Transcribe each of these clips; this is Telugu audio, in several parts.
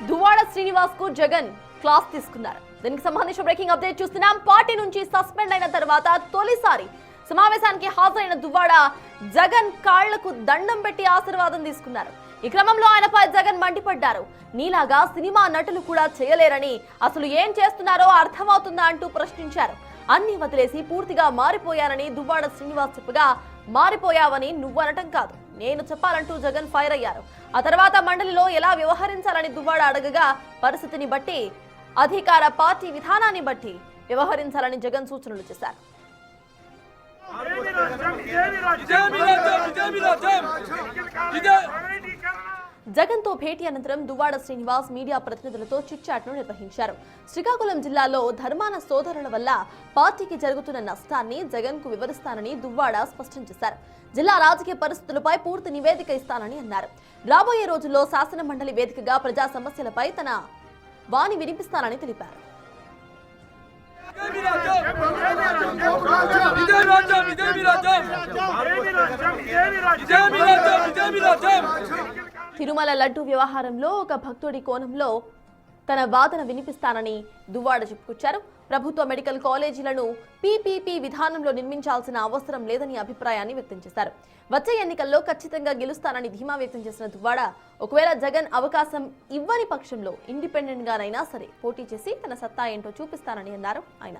దువ్వాడ శ్రీనివాస్ కు జగన్ క్లాస్ తీసుకున్నారు. దీనికి సంబంధించిన బ్రేకింగ్ అప్డేట్ చూస్తున్నాం. పార్టీ నుంచి సస్పెండ్ అయిన తర్వాత తొలిసారి సమావేశానికి హాజరైన దువ్వాడ జగన్ కాళ్లకు దండం పెట్టి ఆశీర్వాదం తీసుకున్నారు. ఈ క్రమంలో ఆయనపై జగన్ మండిపడ్డారు. నీలాగా సినిమా నటులు కూడా చేయలేరని, అసలు ఏం చేస్తున్నారో అర్థమవుతుందా అంటూ ప్రశ్నించారు. అన్ని వదిలేసి పూర్తిగా మారిపోయానని దువ్వాడ శ్రీనివాస్ చెప్పగా, మారిపోయావని నువ్వనటం కాదు, నేను చెప్పాలంటూ జగన్ ఫైర్ అయ్యారు. ఆ తర్వాత మండలిలో ఎలా వ్యవహరించాలని దువ్వాడ అడగగా, పరిస్థితిని బట్టి, అధికార పార్టీ విధానాన్ని బట్టి వ్యవహరించాలని జగన్ సూచనలు చేశారు. జగన్ తో భేటీ అనంతరం దువ్వాడ శ్రీనివాస్ మీడియా ప్రతినిధులతో చిట్చాట్ ను నిర్వహించారు. శ్రీకాకుళం జిల్లాలో ధర్మాన సోదరుల వల్ల పార్టీకి జరుగుతున్న నష్టాన్ని జగన్ కు వివరిస్తానని దువ్వాడ స్పష్టం చేశారు. జిల్లా రాజకీయ పరిస్థితులపై పూర్తి నివేదిక ఇస్తానని అన్నారు. రాబోయే రోజుల్లో శాసన మండలి వేదికగా ప్రజా సమస్యలపై తన వాణి వినిపిస్తానని తెలిపారు. తిరుమల లడ్డు వ్యవహారంలో ఒక భక్తుడి కోణంలో తన వాదన వినిపిస్తానని దువ్వాడ చెప్పుకొచ్చారు. ప్రభుత్వ మెడికల్ కాలేజీలను పీపీపీ విధానంలో నిర్మించాల్సిన అవసరం లేదని అభిప్రాయాన్ని వ్యక్తం చేశారు. వచ్చే ఎన్నికల్లో ఖచ్చితంగా గెలుస్తానని ధీమా వ్యక్తం చేసిన దువ్వాడ, ఒకవేళ జగన్ అవకాశం ఇవ్వని పక్షంలో ఇండిపెండెంట్ గానైనా సరే పోటీ చేసి తన సత్తా ఏంటో చూపిస్తానని అన్నారు ఆయన.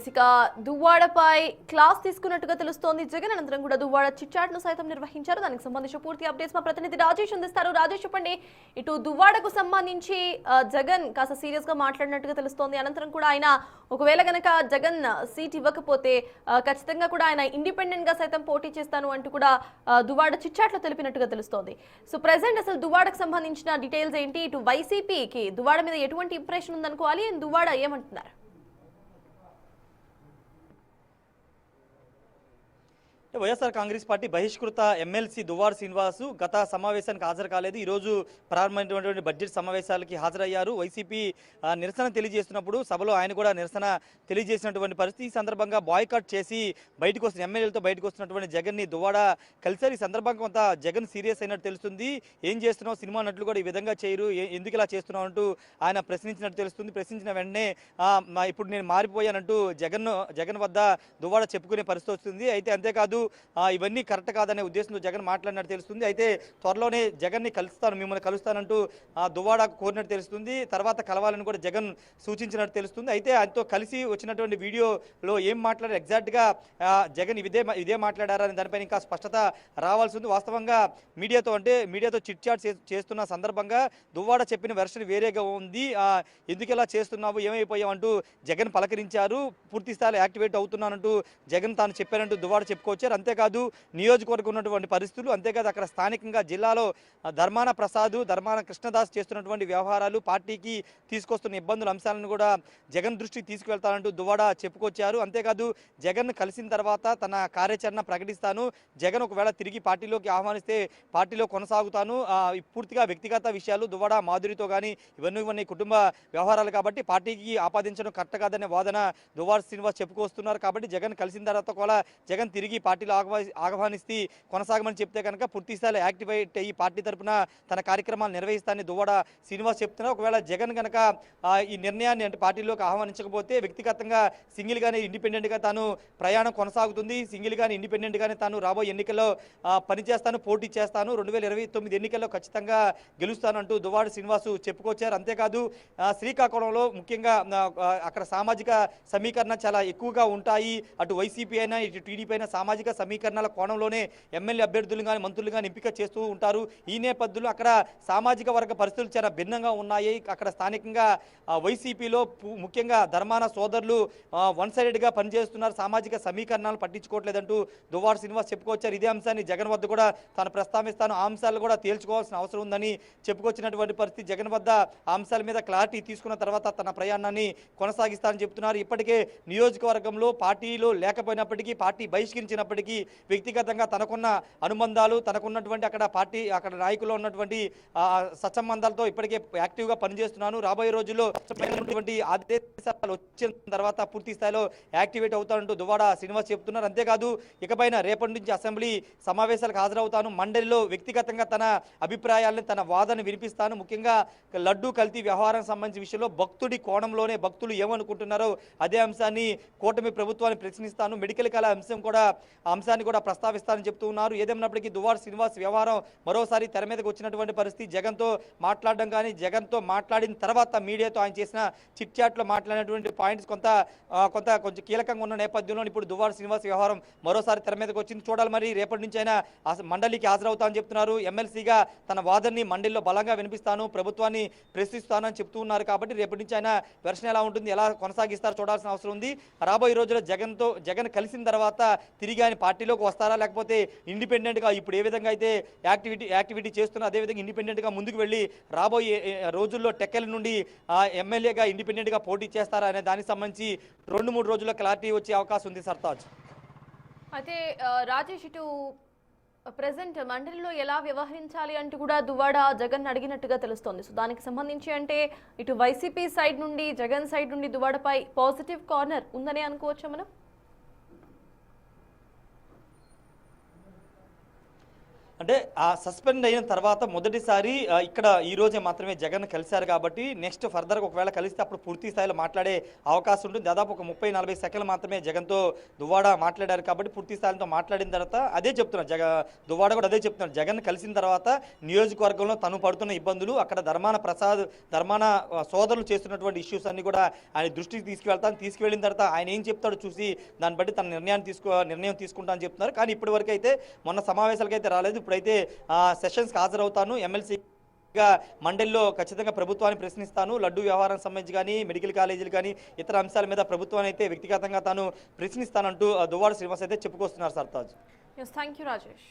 ఇక దువ్వాడపై క్లాస్ తీసుకున్నట్టుగా తెలుస్తోంది జగన్. అనంతరం కూడా దువ్వాడ చిట్చాట్ ను సైతం నిర్వహించారు. దానికి సంబంధించిన పూర్తి అప్డేట్స్ మా ప్రతినిధి రాజేష్ అందిస్తారు. రాజేష్, చెప్పండి, ఇటు దువ్వాడకు సంబంధించి జగన్ కాస్త సీరియస్ గా మాట్లాడినట్టుగా తెలుస్తోంది. అనంతరం కూడా ఆయన ఒకవేళ గనక జగన్ సీట్ ఇవ్వకపోతే ఖచ్చితంగా కూడా ఆయన ఇండిపెండెంట్ గా సైతం పోటీ చేస్తాను అంటూ కూడా దువ్వాడ చిట్చాట్ లో తెలిపినట్టుగా తెలుస్తోంది. సో ప్రెసెంట్ అసలు దువ్వాడకు సంబంధించిన డీటెయిల్స్ ఏంటి? ఇటు వైసీపీకి దువ్వాడ మీద ఎటువంటి ఇంప్రెషన్ ఉందనుకోవాలి? దువ్వాడ ఏమంటున్నారు? వైఎస్ఆర్ కాంగ్రెస్ పార్టీ బహిష్కృత ఎమ్మెల్సీ దువ్వాడ శ్రీనివాసు గత సమావేశానికి హాజరు కాలేదు. ఈరోజు ప్రారంభమైనటువంటి బడ్జెట్ సమావేశాలకి హాజరయ్యారు. వైసీపీ నిరసన తెలియజేస్తున్నప్పుడు సభలో ఆయన కూడా నిరసన తెలియజేసినటువంటి పరిస్థితి. ఈ సందర్భంగా బాయ్కాట్ చేసి బయటకు వస్తున్న ఎమ్మెల్యేలతో బయటకు వస్తున్నటువంటి జగన్ని దువ్వాడ కలిసారు. ఈ సందర్భంగా కొంత జగన్ సీరియస్ అయినట్టు తెలుస్తుంది. ఏం చేస్తున్నావు, సినిమా నటులు కూడా ఈ విధంగా చేయరు, ఎందుకు ఇలా చేస్తున్నావు అంటూ ఆయన ప్రశ్నించినట్టు తెలుస్తుంది. ప్రశ్నించిన వెంటనే ఇప్పుడు నేను మారిపోయానంటూ జగన్ వద్ద దువ్వాడ చెప్పుకునే పరిస్థితి వస్తుంది. అయితే అంతేకాదు, ఇవన్నీ కరెక్ట్ కాదనే ఉద్దేశంతో జగన్ మాట్లాడినట్టు తెలుస్తుంది. అయితే త్వరలోనే జగన్ని కలుస్తాను, మిమ్మల్ని కలుస్తానంటూ దువ్వాడ కోరినట్టు తెలుస్తుంది. తర్వాత కలవాలని కూడా జగన్ సూచించినట్టు తెలుస్తుంది. అయితే ఆయనతో కలిసి వచ్చినటువంటి వీడియోలో ఏం మాట్లాడారు, ఎగ్జాక్ట్గా జగన్ ఇదే మాట్లాడారా అని దానిపైన ఇంకా స్పష్టత రావాల్సి ఉంది. వాస్తవంగా మీడియాతో చిట్ చాట్ చేస్తున్న సందర్భంగా దువ్వాడ చెప్పిన వెర్షన్ వేరేగా ఉంది. ఎందుకు ఇలా చేస్తున్నావు, ఏమైపోయావు అంటూ జగన్ పలకరించారు. పూర్తి స్థాయిలో యాక్టివేట్ అవుతున్నానంటూ జగన్ తాను చెప్పారంటూ దువ్వాడ చెప్పుకొచ్చారు. అంతేకాదు, నియోజకవర్గం ఉన్నటువంటి పరిస్థితులు, అంతేకాదు అక్కడ స్థానికంగా జిల్లాలో ధర్మాన ప్రసాద్, ధర్మాన కృష్ణదాస్ చేస్తున్నటువంటి వ్యవహారాలు, పార్టీకి తీసుకొస్తున్న ఇబ్బందుల అంశాలను కూడా జగన్ దృష్టికి తీసుకువెళ్తానంటూ దువ్వాడ చెప్పుకొచ్చారు. అంతేకాదు, జగన్ కలిసిన తర్వాత తన కార్యాచరణ ప్రకటిస్తాను, జగన్ ఒకవేళ తిరిగి పార్టీలోకి ఆహ్వానిస్తే పార్టీలో కొనసాగుతాను, పూర్తిగా వ్యక్తిగత విషయాలు దువ్వాడ మాధురితో కానీ ఇవన్నీ కుటుంబ వ్యవహారాలు కాబట్టి పార్టీకి ఆపాదించడం కరెక్ట్ కాదనే వాదన దువ్వాడ శ్రీనివాస్ చెప్పుకొస్తున్నారు. కాబట్టి జగన్ కలిసిన తర్వాత కూడా జగన్ తిరిగి పార్టీలో ఆహ్వానిస్తే కొనసాగమని చెప్తే కనుక పూర్తి స్థాయిలో యాక్టివేట్ అయ్యి పార్టీ తరఫున తన కార్యక్రమాలు నిర్వహిస్తానని దువ్వాడ శ్రీనివాస్ చెప్తున్నారు. ఒకవేళ జగన్ కనుక ఈ నిర్ణయాన్ని అంటే పార్టీలోకి ఆహ్వానించకపోతే వ్యక్తిగతంగా సింగిల్గానే ఇండిపెండెంట్గా తాను ప్రయాణం కొనసాగుతుంది, సింగిల్గానే ఇండిపెండెంట్గానే తాను రాబోయే ఎన్నికల్లో పనిచేస్తాను, పోటీ చేస్తాను, 2029 ఎన్నికల్లో ఖచ్చితంగా గెలుస్తానంటూ దువ్వాడ శ్రీనివాసు చెప్పుకొచ్చారు. అంతేకాదు, శ్రీకాకుళంలో ముఖ్యంగా అక్కడ సామాజిక సమీకరణ చాలా ఎక్కువగా ఉంటాయి. అటు వైసీపీ అయినా ఇటు టీడీపీ అయినా సామాజిక సమీకరణల కోణంలోనే ఎమ్మెల్యే అభ్యర్థులు కానీ మంత్రులు కానీ ఎంపిక చేస్తూ ఉంటారు. ఈ నేపథ్యంలో అక్కడ సామాజిక వర్గ పరిస్థితులు చాలా భిన్నంగా ఉన్నాయి. అక్కడ స్థానికంగా వైసీపీలో ముఖ్యంగా ధర్మాన సోదరులు వన్ సైడెడ్గా పనిచేస్తున్నారు, సామాజిక సమీకరణాలు పట్టించుకోవట్లేదంటూ దువ్వాడ శ్రీనివాస్ చెప్పుకొచ్చారు. ఇదే అంశాన్ని జగన్ వద్ద కూడా తాను ప్రస్తావిస్తాను, ఆ అంశాలు కూడా తేల్చుకోవాల్సిన అవసరం ఉందని చెప్పుకొచ్చినటువంటి పరిస్థితి. జగన్ వద్ద ఆ అంశాల మీద క్లారిటీ తీసుకున్న తర్వాత తన ప్రయాణాన్ని కొనసాగిస్తానని చెప్తున్నారు. ఇప్పటికే నియోజకవర్గంలో పార్టీలో లేకపోయినప్పటికీ, పార్టీ బహిష్కరించినప్పటికీ ఏదైనప్పటికీ వ్యక్తిగతంగా తనకున్న అనుబంధాలు, తనకున్నటువంటి అక్కడ నాయకుల్లో ఉన్నటువంటి సత్సంబంధాలతో ఇప్పటికే యాక్టివ్గా పనిచేస్తున్నాను. రాబోయే రోజుల్లో స్పష్టమైనటువంటి ఆదేశాలు వచ్చిన తర్వాత పూర్తి స్థాయిలో యాక్టివేట్ అవుతానంటూ దువ్వాడ శ్రీనివాస్ చెప్తున్నారు. అంతేకాదు ఇకపైన రేపటి నుంచి అసెంబ్లీ సమావేశాలకు హాజరవుతాను, మండలిలో వ్యక్తిగతంగా తన అభిప్రాయాలను తన వాదన వినిపిస్తాను. ముఖ్యంగా లడ్డూ కల్తీ వ్యవహారం సంబంధించిన విషయంలో భక్తుడి కోణంలోనే భక్తులు ఏమనుకుంటున్నారో అదే అంశాన్ని కూటమి ప్రభుత్వాన్ని ప్రశ్నిస్తాను, మెడికల్ కళ అంశాన్ని కూడా ప్రస్తావిస్తానని చెప్తూ ఉన్నారు. ఏదేమైనప్పటికీ దువ్వాడ శ్రీనివాస్ వ్యవహారం మరోసారి తెర మీదకి వచ్చినటువంటి పరిస్థితి. జగన్తో మాట్లాడడం కానీ, జగన్తో మాట్లాడిన తర్వాత మీడియాతో ఆయన చేసిన చిట్ చాట్లో మాట్లాడినటువంటి పాయింట్స్ కొంచెం కీలకంగా ఉన్న నేపథ్యంలో ఇప్పుడు దువ్వాడ శ్రీనివాస్ వ్యవహారం మరోసారి తెర మీదకి వచ్చింది. చూడాలి మరి రేపటి నుంచి అయినా మండలికి హాజరవుతానని చెప్తున్నారు. ఎమ్మెల్సీగా తన వాదనని మండలిలో బలంగా వినిపిస్తాను, ప్రభుత్వాన్ని ప్రశ్నిస్తానని చెప్తూ ఉన్నారు. కాబట్టి రేపటి నుంచి అయినా వెర్షన్ ఎలా ఉంటుంది, ఎలా కొనసాగిస్తారో చూడాల్సిన అవసరం ఉంది. రాబోయే రోజుల్లో జగన్ కలిసిన తర్వాత తిరిగి ఆయన పార్టీలోకి వస్తారా, లేకపోతే ఇండిపెండెంట్గా ఇప్పుడు ఏ విధంగా అయితే యాక్టివిటీ చేస్తున్నా అదేవిధంగా ఇండిపెండెంట్గా ముందుకు వెళ్ళి రాబోయే రోజుల్లో టెక్కల నుండి ఎమ్మెల్యేగా ఇండిపెండెంట్గా పోటీ చేస్తారా అనే దానికి సంబంధించి 2-3 రోజుల్లో క్లారిటీ వచ్చే అవకాశం ఉంది సర్తాజ్. అయితే రాజేష్, ఇటు ప్రెసెంట్ మండలిలో ఎలా వ్యవహరించాలి అంటూ కూడా దువ్వాడ జగన్ అడిగినట్టుగా తెలుస్తోంది. సో దానికి సంబంధించి అంటే ఇటు వైసీపీ సైడ్ నుండి, జగన్ సైడ్ నుండి దువ్వాడపై పాజిటివ్ కార్నర్ ఉందని అనుకోవచ్చా మనం? అంటే ఆ సస్పెండ్ అయిన తర్వాత మొదటిసారి ఇక్కడ ఈ రోజే మాత్రమే జగన్ కలిశారు కాబట్టి నెక్స్ట్ ఫర్దర్గా ఒకవేళ కలిస్తే అప్పుడు పూర్తి స్థాయిలో మాట్లాడే అవకాశం ఉంటుంది. దాదాపు ఒక 30-40 సెకండ్లు మాత్రమే జగన్తో దువ్వాడ మాట్లాడారు కాబట్టి పూర్తి స్థాయిలో మాట్లాడిన తర్వాత అదే చెప్తున్నారు దువ్వాడ కూడా అదే చెప్తున్నారు. జగన్ కలిసిన తర్వాత నియోజకవర్గంలో తను పడుతున్న ఇబ్బందులు, అక్కడ ధర్మాన సోదరులు చేస్తున్నటువంటి ఇష్యూస్ అన్ని కూడా ఆయన దృష్టికి తీసుకువెళ్ళిన తర్వాత ఆయన ఏం చెప్తాడో చూసి దాన్ని బట్టి తన నిర్ణయం తీసుకుంటా అని చెప్తున్నారు. కానీ ఇప్పటి వరకు అయితే మొన్న సమావేశాలకైతే రాలేదు. ఇప్పుడైతే సెషన్స్కి హాజరవుతాను, ఎమ్మెల్సీగా మండలిలో ఖచ్చితంగా ప్రభుత్వాన్ని ప్రశ్నిస్తాను, లడ్డూ వ్యవహారం సంబంధించి కానీ, మెడికల్ కాలేజీలు కానీ ఇతర అంశాల మీద ప్రభుత్వాన్ని అయితే వ్యక్తిగతంగా తాను ప్రశ్నిస్తానంటూ దువ్వాడ శ్రీనివాస్ అయితే చెప్పుకొస్తున్నారు సర్తాజ్. Thank you Rajesh.